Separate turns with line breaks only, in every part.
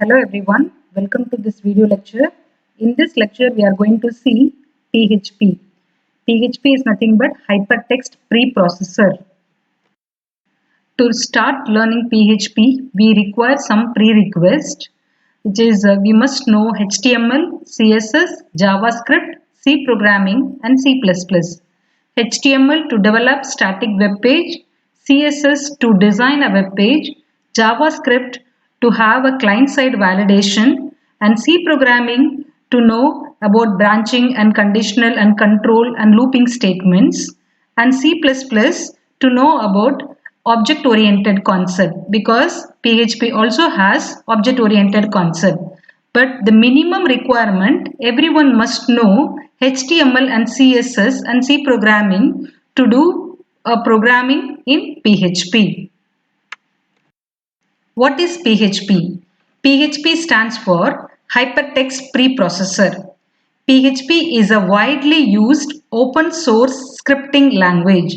Hello everyone, welcome to this video lecture. In this lecture we are going to see PHP. PHP is nothing but Hypertext Preprocessor. To start learning PHP, we require some prerequisite, which is we must know HTML, CSS, JavaScript, C programming and C++. HTML to develop static web page, CSS to design a web page, JavaScript to have a client-side validation, and C programming to know about branching and conditional and control and looping statements, and C++ to know about object-oriented concept, because PHP also has object-oriented concept. But the minimum requirement, everyone must know HTML and CSS and C programming to do programming in PHP. What is PHP? PHP stands for Hypertext Preprocessor. PHP is a widely used open source scripting language.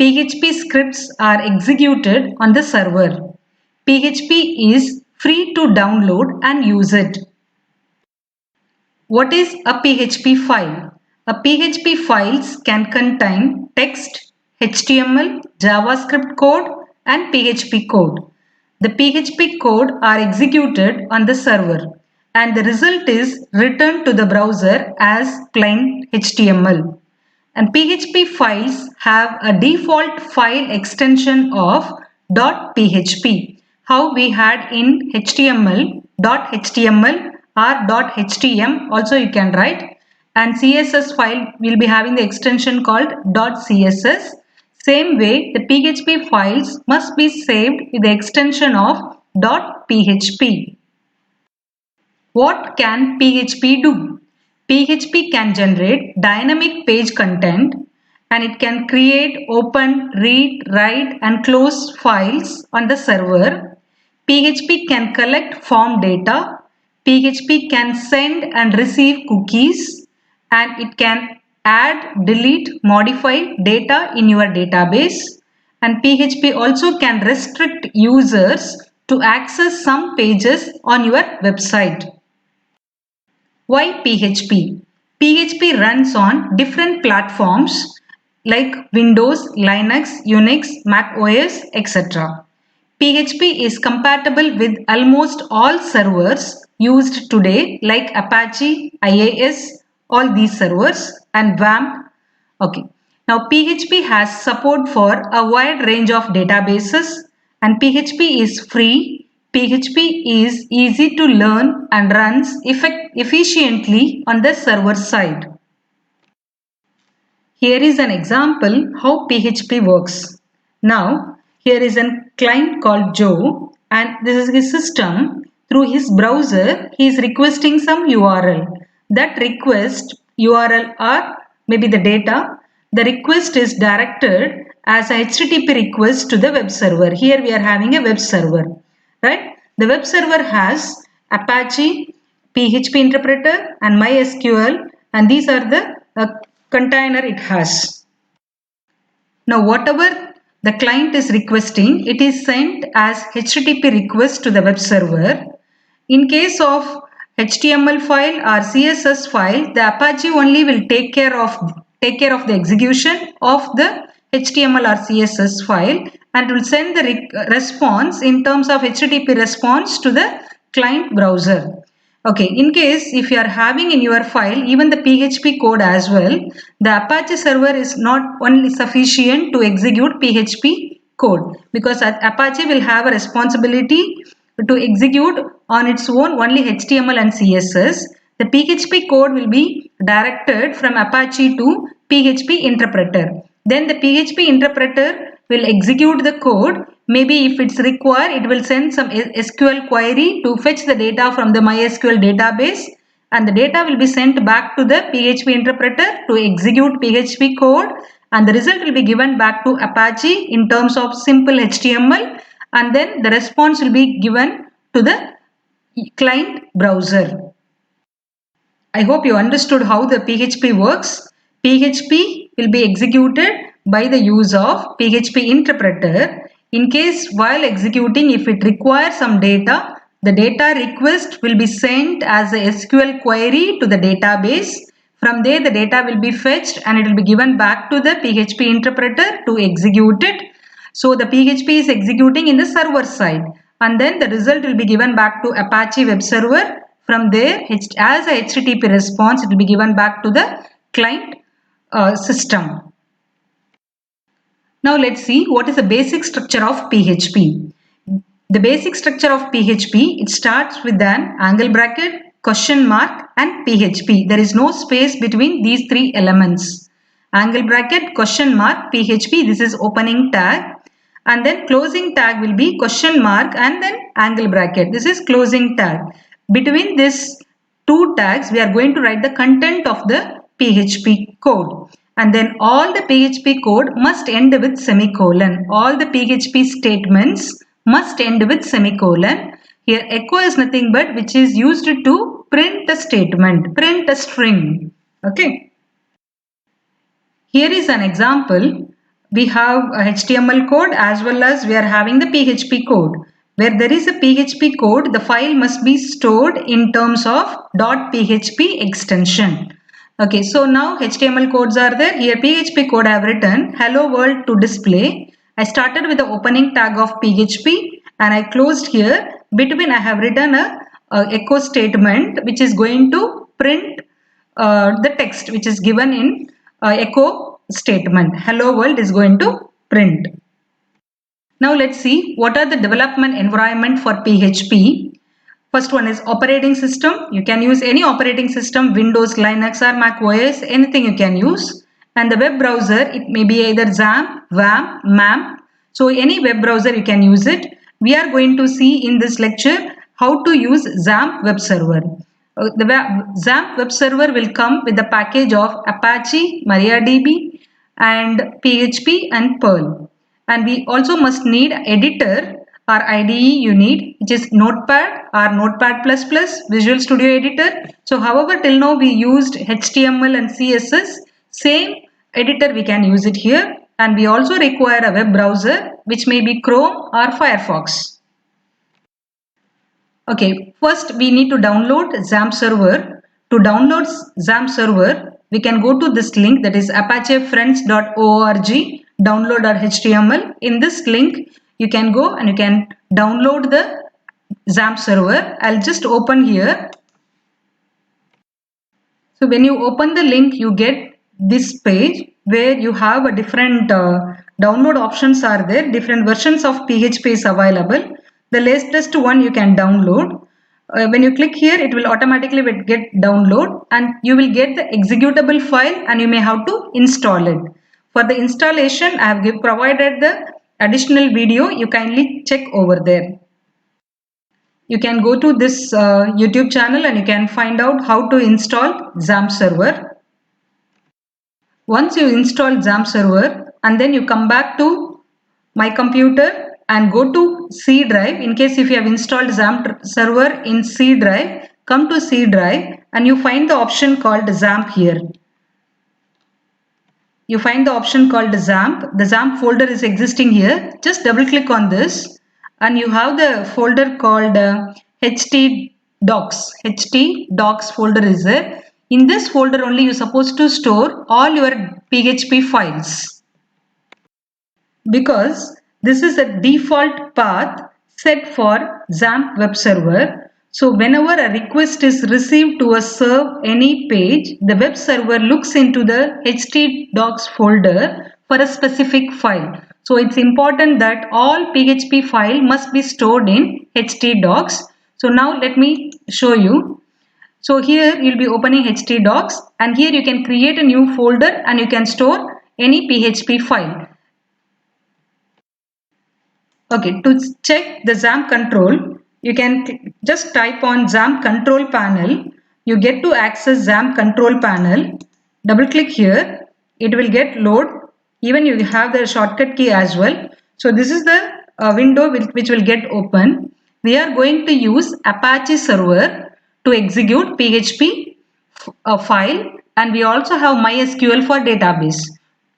PHP scripts are executed on the server. PHP is free to download and use it. What is a PHP file? A PHP files can contain text, HTML, JavaScript code and PHP code. The PHP code are executed on the server and the result is returned to the browser as plain HTML. And PHP files have a default file extension of .php. How we had in HTML, .html or .htm also you can write, and CSS file will be having the extension called .css. Same way, the PHP files must be saved with the extension of .php. What can PHP do? PHP can generate dynamic page content and it can create, open, read, write and close files on the server. PHP can collect form data. PHP can send and receive cookies and it can add, delete, modify data in your database. And PHP also can restrict users to access some pages on your website. Why PHP? PHP runs on different platforms like Windows, Linux, Unix, Mac OS, etc. PHP is compatible with almost all servers used today like Apache, IIS, all these servers and WAMP. Okay. Now PHP has support for a wide range of databases and PHP is free. PHP is easy to learn and runs efficiently on the server side. Here is an example how PHP works. Now, here is a client called Joe and this is his system. Through his browser, he is requesting some URL. That request URL or maybe the data, the request is directed as a HTTP request to the web server. Here we are having a web server, right? The web server has Apache, PHP interpreter and MySQL and these are the container it has. Now whatever the client is requesting, it is sent as HTTP request to the web server. In case of HTML file or CSS file, the Apache only will take care of the execution of the HTML or CSS file and will send the response in terms of HTTP response to the client browser. Okay, in case if you are having in your file even the PHP code as well, the Apache server is not only sufficient to execute PHP code because Apache will have a responsibility to execute on its own only HTML and CSS. The PHP code will be directed from Apache to PHP interpreter. Then the PHP interpreter will execute the code. Maybe if it's required, it will send some SQL query to fetch the data from the MySQL database and the data will be sent back to the PHP interpreter to execute PHP code and the result will be given back to Apache in terms of simple HTML and then the response will be given to the client browser. I hope you understood how the PHP works. PHP will be executed by the use of PHP interpreter. In case while executing, if it requires some data, The data request will be sent as a SQL query to the database. From there, the data will be fetched and it will be given back to the PHP interpreter to execute it. So the PHP is executing in the server side, and then the result will be given back to Apache web server. From there, as a HTTP response, it will be given back to the client system. Now let's see what is the basic structure of PHP. The basic structure of PHP, it starts with an angle bracket, question mark and PHP. There is no space between these three elements. Angle bracket, question mark, PHP, this is opening tag, and then closing tag will be question mark and then angle bracket. This is closing tag. Between these two tags, we are going to write the content of the PHP code. And then all the PHP code must end with semicolon. All the PHP statements must end with semicolon. Here echo is nothing but which is used to print a statement, print a string. Okay. Here is an example. We have a HTML code as well as we are having the PHP code. Where there is a PHP code, the file must be stored in terms of .php extension. Okay, so now HTML codes are there. Here PHP code I have written hello world to display. I started with the opening tag of PHP and I closed here. Between I have written a echo statement which is going to print the text which is given in echo statement. Hello world is going to print. Now let's see what are the development environment for PHP. First one is operating system. You can use any operating system, Windows, Linux or Mac OS, anything you can use. And the web browser, it may be either XAMPP, WAMP, MAMP. So any web browser you can use it. We are going to see in this lecture how to use XAMPP web server. The XAMPP web server will come with the package of Apache, MariaDB and PHP and Perl. And we also must need editor or IDE you need, which is Notepad or Notepad++, Visual Studio Editor. So however till now we used HTML and CSS, same editor we can use it here. And we also require a web browser which may be Chrome or Firefox. Okay, first we need to download XAMPP server. To download XAMPP server, we can go to this link, that is apachefriends.org download.html. In this link, you can go and you can download the XAMPP server. I'll just open here. So when you open the link, you get this page where you have a different download options are there. Different versions of PHP is available. The latest one you can download. When you click here, it will automatically get download and you will get the executable file and you may have to install it. For the installation, I have provided the additional video. You kindly check over there. You can go to this YouTube channel and you can find out how to install XAMPP server. Once you install XAMPP server and then you come back to my computer and go to C drive. In case if you have installed XAMPP server in C drive, come to C drive and you find the option called XAMPP here. You find the option called XAMPP. The XAMPP folder is existing here. Just double click on this and you have the folder called htdocs. htdocs folder is there. In this folder only you are supposed to store all your PHP files. Because this is a default path set for XAMPP web server. So whenever a request is received to serve any page, the web server looks into the htdocs folder for a specific file. So it's important that all PHP file must be stored in htdocs. So now let me show you. So here you'll be opening htdocs and here you can create a new folder and you can store any PHP file. Okay, to check the XAMPP control, you can just type on XAMPP control panel. You get to access XAMPP control panel. Double click here. It will get load. Even you have the shortcut key as well. So this is the window which will get open. We are going to use Apache server to execute PHP file and we also have MySQL for database.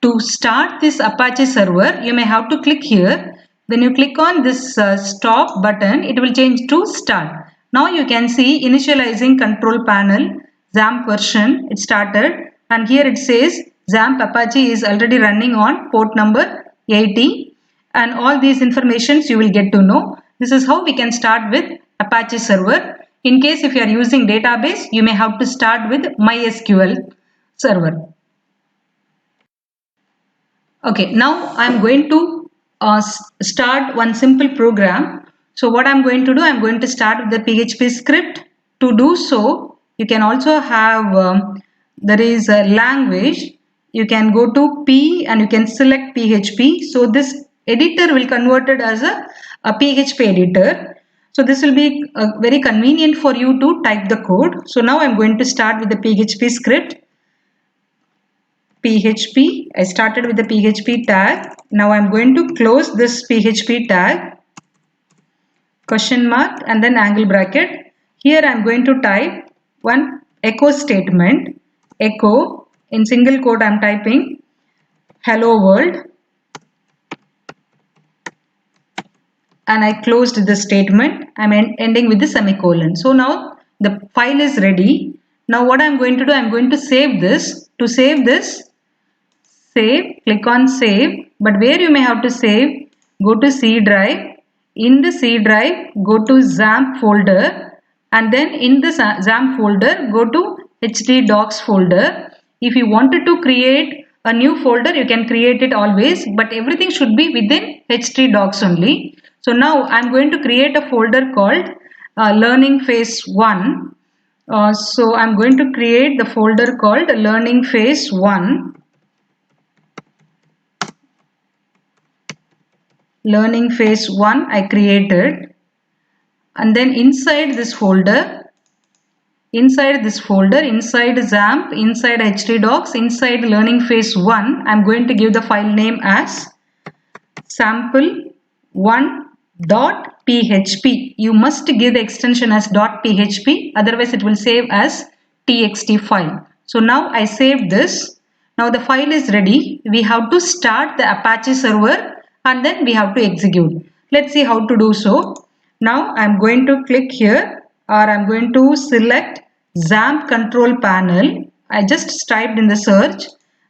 To start this Apache server, you may have to click here. When you click on this stop button, it will change to start. Now you can see initializing control panel, XAMPP version, it started, and here it says XAMPP Apache is already running on port number 80, and all these informations you will get to know. This is how we can start with Apache server. In case if you are using database, you may have to start with MySQL server. Okay, now I'm going to start one simple program. So what I'm going to do, I'm going to start with the PHP script. To do so, you can also have, there is a language. You can go to P and you can select PHP. So this editor will convert it as a PHP editor. So this will be very convenient for you to type the code. So now I'm going to start with the PHP script. PHP. I started with the PHP tag. Now I'm going to close this PHP tag, question mark and then angle bracket. Here I'm going to type one echo statement. Echo, in single quote I'm typing hello world, and I closed the statement. I'm ending with the semicolon. So now the file is ready. Now what I'm going to do, I'm going to save this. To save this, save, click on save, but where you may have to save, go to C drive. In the C drive, go to XAMPP folder, and then in the XAMPP folder, go to HD docs folder. If you wanted to create a new folder, you can create it always, but everything should be within HD docs only. So now I'm going to create a folder called Learning Phase 1. So I'm going to create the folder called Learning Phase 1. Learning Phase 1 I created, and then inside this folder, inside XAMPP, inside HDDocs, inside Learning Phase 1, I'm going to give the file name as sample1.php. You must give the extension as .php, otherwise it will save as txt file. So now I saved this. Now the file is ready. We have to start the Apache server and then we have to execute. Let's see how to do so. Now I'm going to click here, or I'm going to select XAMPP control panel. I just typed in the search.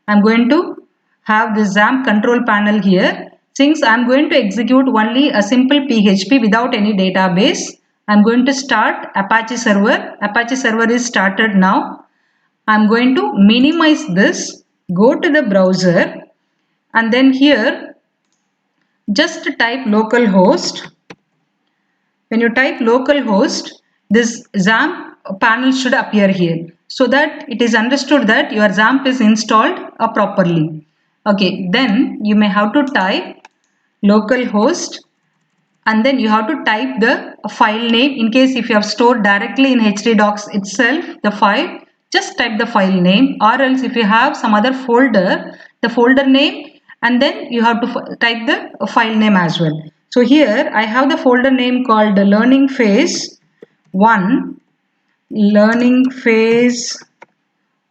I'm going to have the XAMPP control panel here. Since I'm going to execute only a simple PHP without any database, I'm going to start Apache server. Apache server is started now. I'm going to minimize this, go to the browser, and then here just type localhost. When you type localhost, this XAMPP panel should appear here, so that it is understood that your XAMPP is installed properly. Okay, then you may have to type localhost, and then you have to type the file name. In case if you have stored directly in HDDocs itself the file, just type the file name, or else if you have some other folder, the folder name, and then you have to type the file name as well. So here I have the folder name called Learning Phase 1. Learning Phase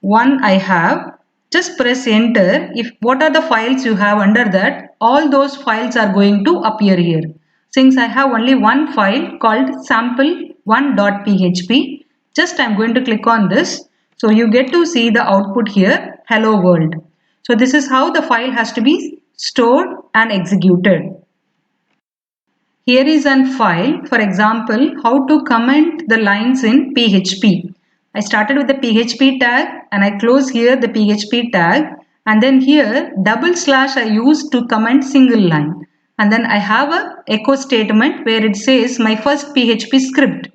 1 I have. Just press enter. If what are the files you have under that, all those files are going to appear here. Since I have only one file called sample1.php, just I'm going to click on this. So you get to see the output here, hello world. So this is how the file has to be stored and executed. Here is a file, for example, how to comment the lines in PHP. I started with the PHP tag and I close here the PHP tag, and then here double slash I use to comment single line, and then I have a echo statement where it says my first PHP script,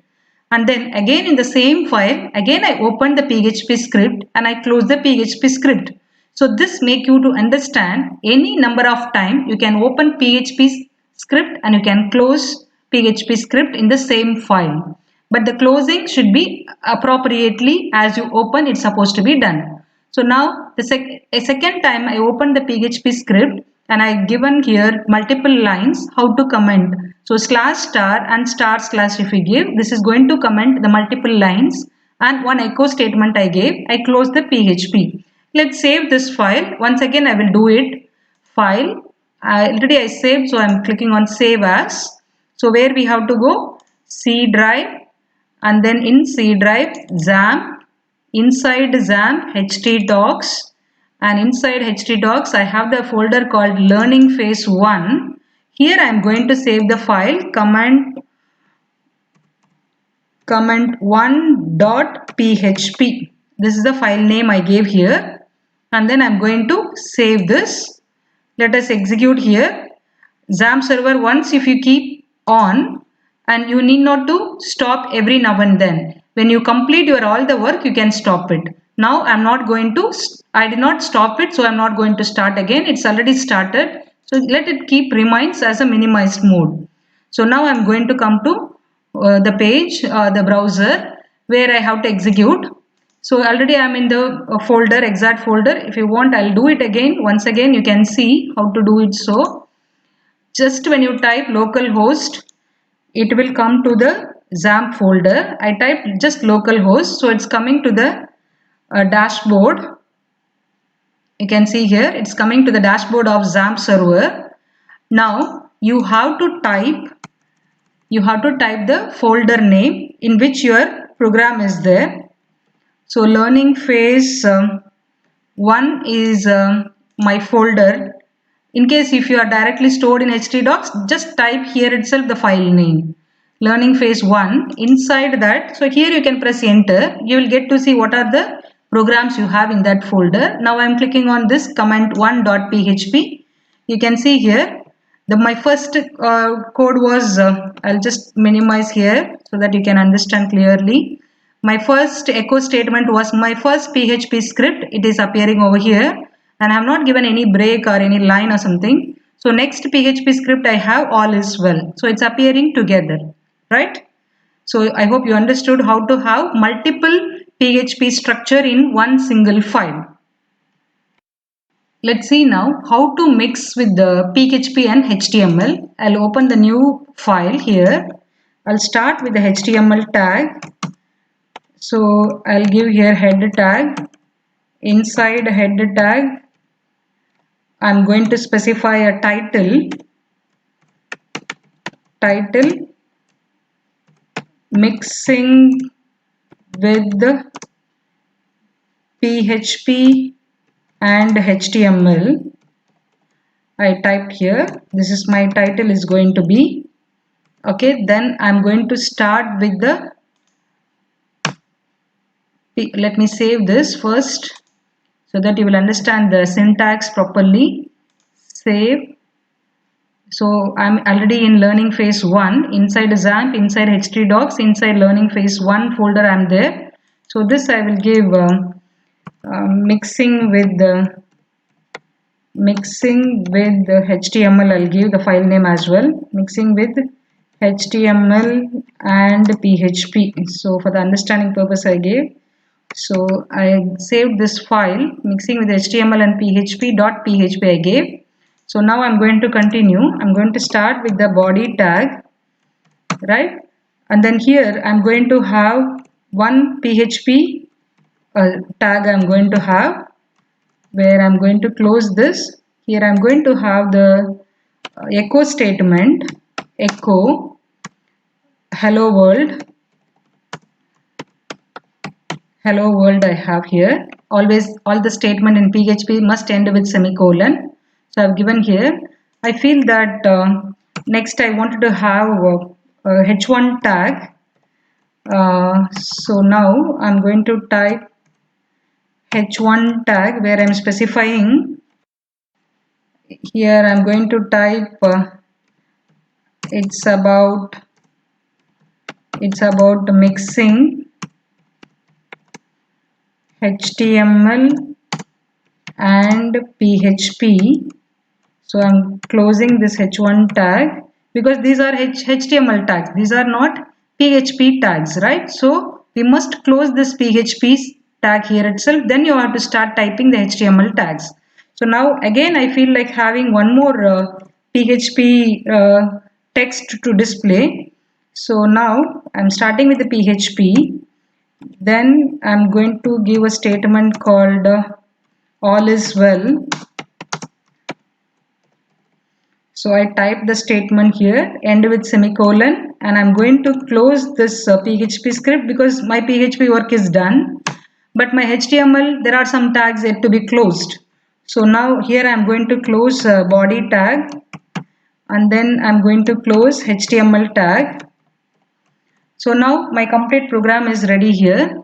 and then again in the same file again I open the PHP script and I close the PHP script. So this make you to understand any number of time you can open PHP script and you can close PHP script in the same file. But the closing should be appropriately as you open, it's supposed to be done. So now a second time I open the PHP script and I given here multiple lines how to comment. So slash star and star slash if we give, this is going to comment the multiple lines, and one echo statement I gave, I close the PHP. Let's save this file. Once again I will do it. File, Already I saved, so I'm clicking on save as. So where we have to go? C drive, and then in C drive XAMPP, inside XAMPP htdocs, and inside htdocs I have the folder called learning phase 1. Here I am going to save the file comment1.php. This is the file name I gave here, and then I'm going to save this. Let us execute here. XAMPP server, once if you keep on, and you need not to stop every now and then. When you complete your all the work, you can stop it. Now I'm not going to, I did not stop it, so I'm not going to start again. It's already started. So let it keep remains as a minimized mode. So now I'm going to come to the page, the browser where I have to execute. So already I'm in the folder, exact folder. If you want, I'll do it again. Once again, you can see how to do it. So just when you type localhost, it will come to the XAMPP folder. I typed just localhost, so it's coming to the dashboard. You can see here, it's coming to the dashboard of XAMPP server. Now you have to type the folder name in which your program is there. So learning phase 1 is my folder. In case if you are directly stored in htdocs, just type here itself the file name. Learning phase 1, inside that, so here you can press enter. You will get to see what are the programs you have in that folder. Now I am clicking on this comment1.php. You can see here my first code was, I'll just minimize here so that you can understand clearly. My first echo statement was my first PHP script. It is appearing over here, and I have not given any break or any line or something. So next PHP script I have all is well. So it's appearing together, right? So I hope you understood how to have multiple PHP structure in one single file. Let's see now how to mix with the PHP and HTML. I'll open the new file here. I'll start with the HTML tag. So I'll give here head tag. Inside head tag, I'm going to specify a title mixing with PHP and HTML. I typed here, this is my title is going to be. Okay, then I'm going to start with the, let me save this first so that you will understand the syntax properly. Save. So I'm already in learning phase 1, inside XAMPP, inside htdocs, inside learning phase 1 folder I'm there. So this I will give mixing with the HTML. I'll give the file name as well, mixing with HTML and PHP. So for the understanding purpose I gave. So I saved this file mixing with HTML and PHP I gave. So now I'm going to continue. I'm going to start with the body tag, right? And then here I'm going to have one PHP tag I'm going to have, where I'm going to close this. Here I'm going to have the echo statement, echo hello world I have here. Always all the statement in PHP must end with semicolon. So I've given here. I feel that next I wanted to have a h1 tag. So now I'm going to type h1 tag where I'm specifying. Here I'm going to type it's about mixing HTML and PHP. So I'm closing this h1 tag because these are HTML tags. These are not PHP tags, right? So we must close this PHP tag here itself. Then you have to start typing the HTML tags. So now again I feel like having one more PHP text to display. So now I'm starting with the PHP. Then I'm going to give a statement called all is well. So I type the statement here, end with semicolon, and I'm going to close this PHP script because my PHP work is done. But my HTML, there are some tags yet to be closed. So now here I'm going to close body tag, and then I'm going to close HTML tag. So now my complete program is ready here.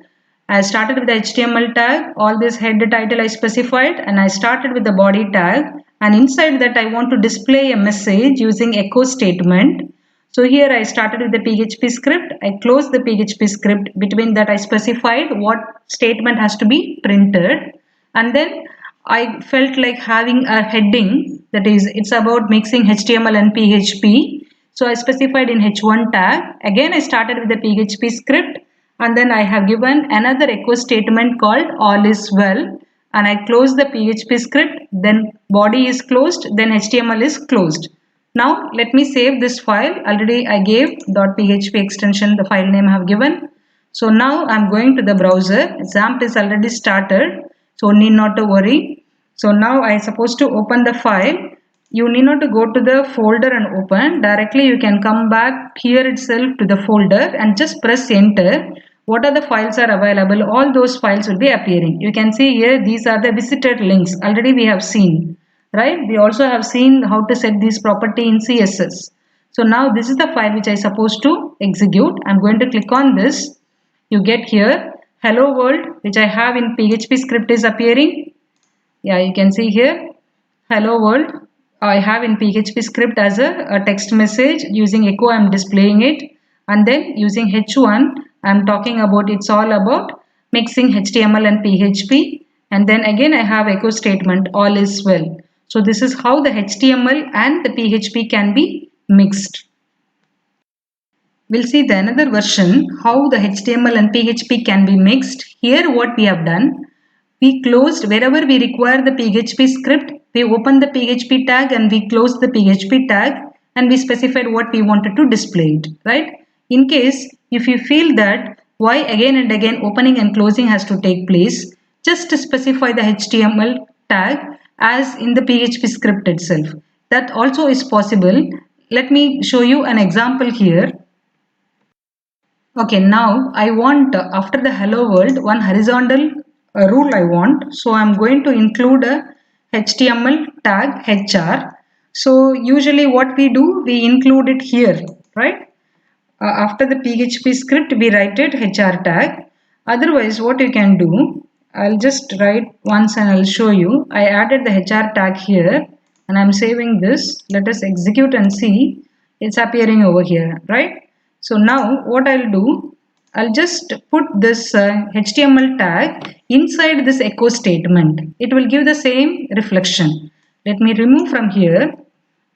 I started with the HTML tag, all this head title I specified, and I started with the body tag, and inside that I want to display a message using echo statement. So here I started with the PHP script, I closed the PHP script, between that I specified what statement has to be printed, and then I felt like having a heading, that is it's about mixing HTML and PHP. So I specified in H1 tag. Again I started with the PHP script, and then I have given another echo statement called all is well, and I close the PHP script, then body is closed, then HTML is closed. Now let me save this file. Already I gave .php extension, the file name I have given. So now I'm going to the browser. XAMPP is already started, so need not to worry. So now I supposed to open the file. You need not to go to the folder and open. Directly you can come back here itself to the folder and just press enter. What are the files are available? All those files will be appearing. You can see here these are the visited links. Already we have seen, right? We also have seen how to set this property in CSS. So now this is the file which I supposed to execute. I'm going to click on this. You get here hello world, which I have in PHP script is appearing. Yeah, you can see here hello world I have in PHP script as a text message. Using echo I'm displaying it, and then using H1 I'm talking about it's all about mixing HTML and PHP, and then again I have echo statement all is well. So this is how the HTML and the PHP can be mixed. We'll see the another version how the HTML and PHP can be mixed. Here what we have done, we closed wherever we require the PHP script, we open the PHP tag and we close the PHP tag, and we specified what we wanted to display it, right? In case if you feel that why again and again opening and closing has to take place, just specify the HTML tag as in the PHP script itself. That also is possible. Let me show you an example here. Okay, now I want after the hello world one horizontal rule I want. So I'm going to include a HTML tag HR. So usually what we do, we include it here, right? After the PHP script, we write it HR tag. Otherwise, what you can do, I'll just write once and I'll show you. I added the HR tag here and I'm saving this. Let us execute and see. It's appearing over here, right? So now what I'll do, I'll just put this HTML tag inside this echo statement. It will give the same reflection. Let me remove from here,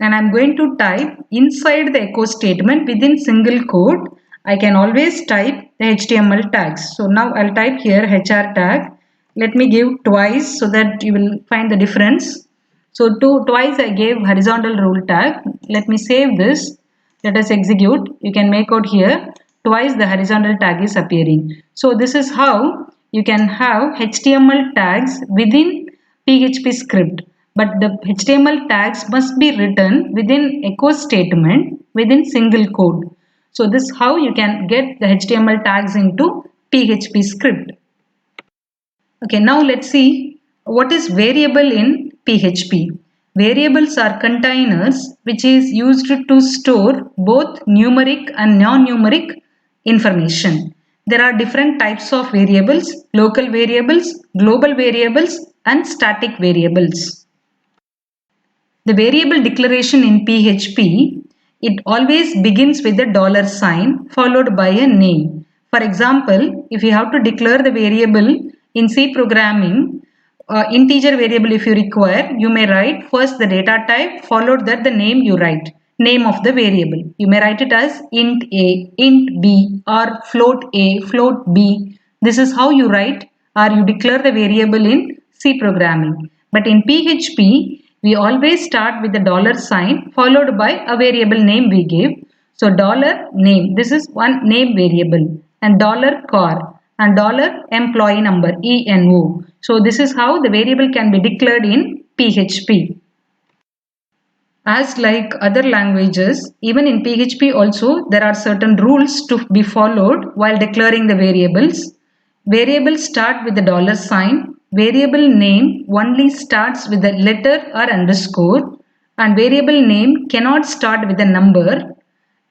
and I'm going to type inside the echo statement within single quote. I can always type the HTML tags. So now I'll type here HR tag. Let me give twice so that you will find the difference. So twice I gave horizontal rule tag. Let me save this. Let us execute. You can make out here twice the horizontal tag is appearing. So this is how you can have HTML tags within PHP script, but the HTML tags must be written within echo statement within single quote. So this is how you can get the HTML tags into PHP script. Okay, now let's see what is variable in PHP. Variables are containers which is used to store both numeric and non-numeric information. There are different types of variables: local variables, global variables, and static variables. The variable declaration in PHP, it always begins with a dollar sign followed by a name. For example, if you have to declare the variable in C programming, integer variable if you require, you may write first the data type followed that the name you write, name of the variable. You may write it as int A, int B, or float A, float B. This is how you write or you declare the variable in C programming. But in PHP, we always start with the dollar sign followed by a variable name we give. So dollar name, this is one name variable, and dollar car and dollar employee number ENO. So this is how the variable can be declared in PHP. As like other languages, even in PHP also there are certain rules to be followed while declaring the variables. Variables start with the dollar sign. Variable name only starts with a letter or underscore, and variable name cannot start with a number.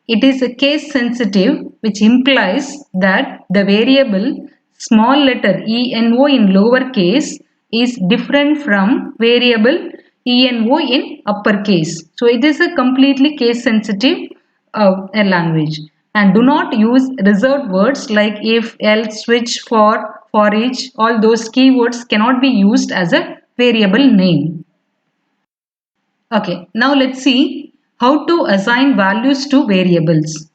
It is a case sensitive, which implies that the variable small letter eno in lowercase is different from variable eno in uppercase. So it is a completely case sensitive a language. And do not use reserved words like if, else, switch, for each. All those keywords cannot be used as a variable name. Okay, now let's see how to assign values to variables.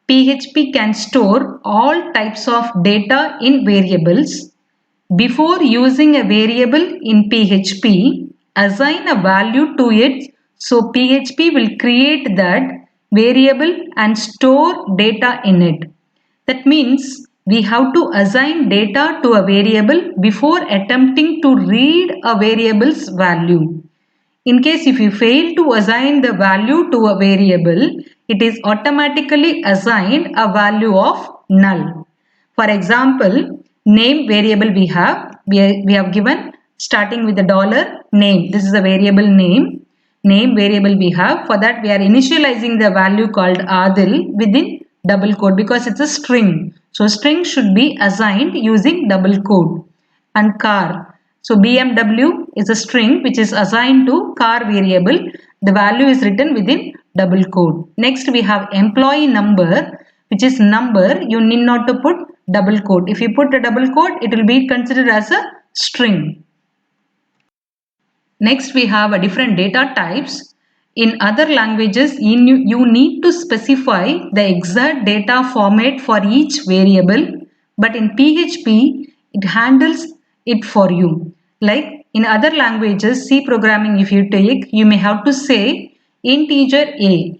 PHP can store all types of data in variables. Before using a variable in PHP, assign a value to it so PHP will create that variable and store data in it. That means we have to assign data to a variable before attempting to read a variable's value. In case if you fail to assign the value to a variable, it is automatically assigned a value of null. For example, name variable we have given starting with the dollar name. This is a variable name. Name variable we have. For that we are initializing the value called Adil within double quote because it's a string. So string should be assigned using double quote. And car. So BMW is a string which is assigned to car variable. The value is written within double quote. Next we have employee number, which is number. You need not to put double quote. If you put a double quote, it will be considered as a string. Next we have a different data types. In other languages, you need to specify the exact data format for each variable, but in PHP, it handles it for you. Like in other languages, C programming if you take, you may have to say integer A,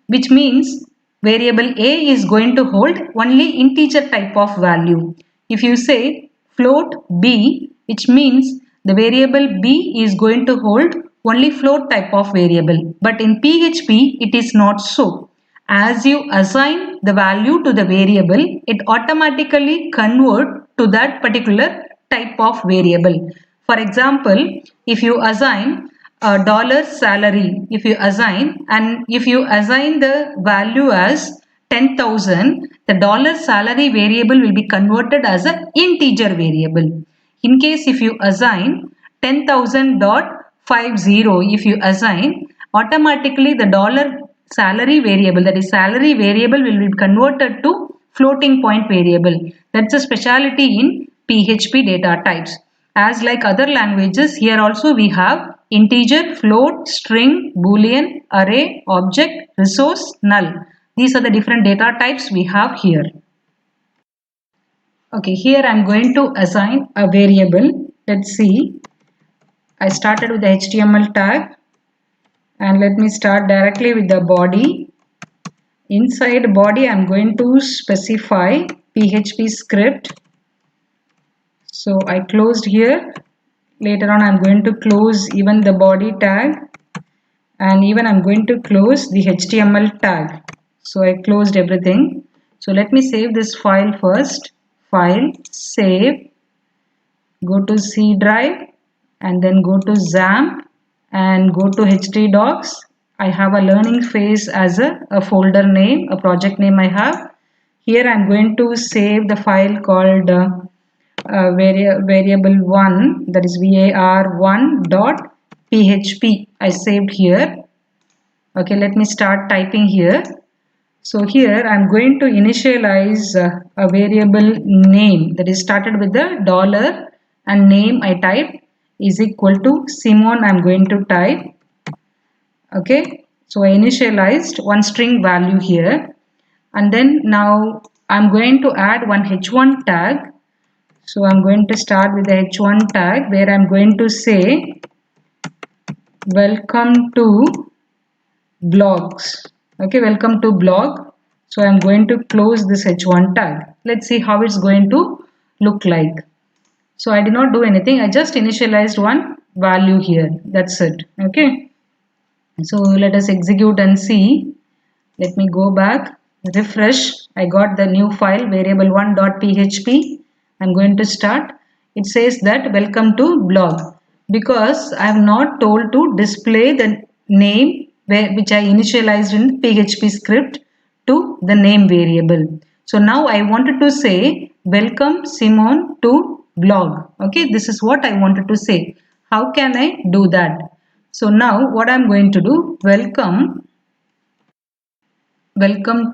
which means variable A is going to hold only integer type of value. If you say float B, which means the variable B is going to hold only float type of variable. But in PHP, it is not so. As you assign the value to the variable, it automatically convert to that particular type of variable. For example, if you assign a dollar salary, if you assign the value as 10,000, the dollar salary variable will be converted as an integer variable. In case if you assign 10,000.50, if you assign, automatically the dollar salary variable, that is salary variable, will be converted to floating point variable. That's a speciality in PHP data types. As like other languages, here also we have integer, float, string, boolean, array, object, resource, null. These are the different data types we have here. Okay, here I am going to assign a variable. Let's see. I started with the HTML tag, and let me start directly with the body. Inside body I am going to specify PHP script. So I closed here. Later on I am going to close even the body tag, and even I am going to close the HTML tag. So I closed everything. So let me save this file first. File, save, go to C drive, and then go to XAMPP and go to htdocs. I have a learning phase as a folder name, a project name I have. Here I am going to save the file called variable1, that is var1.php. I saved here. Okay, let me start typing here. So here I am going to initialize a variable name that is started with the dollar and name I type is equal to Simon. I am going to type. Okay, so I initialized one string value here, and then now I am going to add one h1 tag. So I am going to start with the h1 tag where I am going to say welcome to blogs. Okay, welcome to blog. So I am going to close this h1 tag. Let's see how it's going to look like. So I did not do anything. I just initialized one value here. That's it. Okay. So let us execute and see. Let me go back, refresh. I got the new file variable1.php. I'm going to start. It says that welcome to blog, because I have not told to display the name which I initialized in PHP script to the name variable. So now I wanted to say welcome Simon to blog. Okay, this is what I wanted to say. How can I do that? So now what I'm going to do, welcome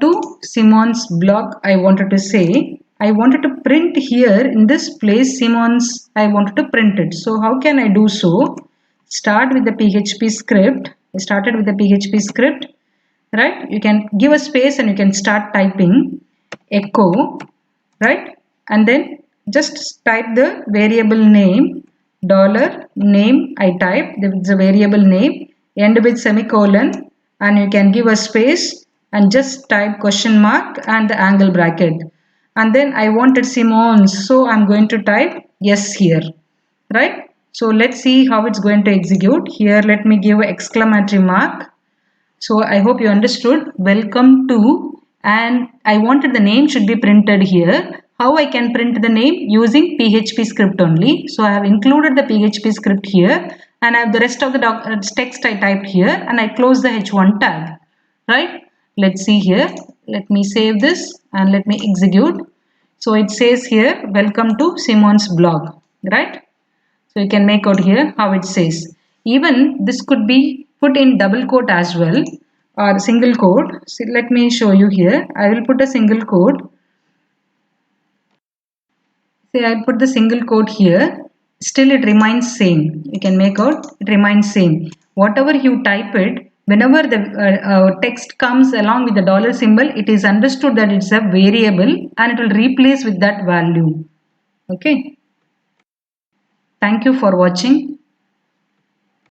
to Simon's blog. I wanted to say, I wanted to print here in this place Simon's, I wanted to print it. So how can I do so? Start with the PHP script. I started with the PHP script, right? You can give a space and you can start typing echo, right? And then just type the variable name, dollar name. I type the variable name, end with semicolon, and you can give a space and just type question mark and the angle bracket. And then I wanted Simon's, so I'm going to type yes here, right? So let's see how it's going to execute. Here let me give an exclamatory mark. So I hope you understood. Welcome to, and I wanted the name should be printed here. How I can print the name? Using PHP script only. So I have included the PHP script here, and I have the rest of the text I typed here, and I close the H1 tag. Right? Let's see here. Let me save this and let me execute. So it says here, welcome to Simon's blog. Right? So you can make out here how it says. Even this could be put in double quote as well, or single quote. So let me show you here. I will put a single quote. Say I put the single quote here. Still it remains same. You can make out it remains same. Whatever you type it, whenever the text comes along with the dollar symbol, it is understood that it's a variable and it will replace with that value. Okay. Thank you for watching.